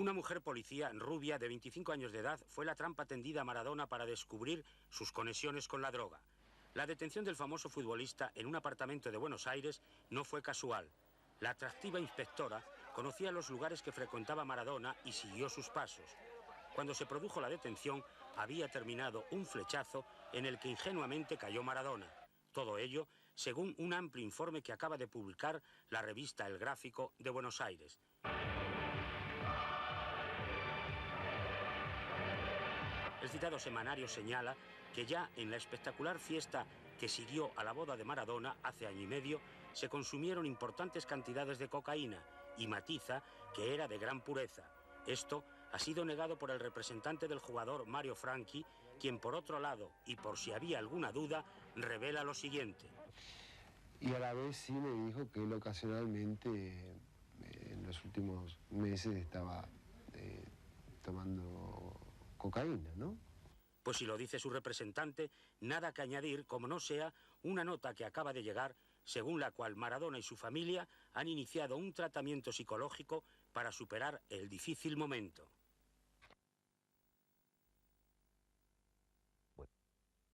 Una mujer policía rubia de 25 años de edad fue la trampa tendida a Maradona para descubrir sus conexiones con la droga. La detención del famoso futbolista en un apartamento de Buenos Aires no fue casual. La atractiva inspectora conocía los lugares que frecuentaba Maradona y siguió sus pasos. Cuando se produjo la detención, había terminado un flechazo en el que ingenuamente cayó Maradona. Todo ello según un amplio informe que acaba de publicar la revista El Gráfico de Buenos Aires. El citado semanario señala que ya en la espectacular fiesta que siguió a la boda de Maradona hace año y medio, se consumieron importantes cantidades de cocaína y matiza que era de gran pureza. Esto ha sido negado por el representante del jugador Mario Franchi, quien por otro lado, y por si había alguna duda, revela lo siguiente. Y a la vez sí me dijo que él ocasionalmente, en los últimos meses, estaba tomando cocaína, ¿no? Pues si lo dice su representante, nada que añadir, como no sea una nota que acaba de llegar, según la cual Maradona y su familia han iniciado un tratamiento psicológico para superar el difícil momento.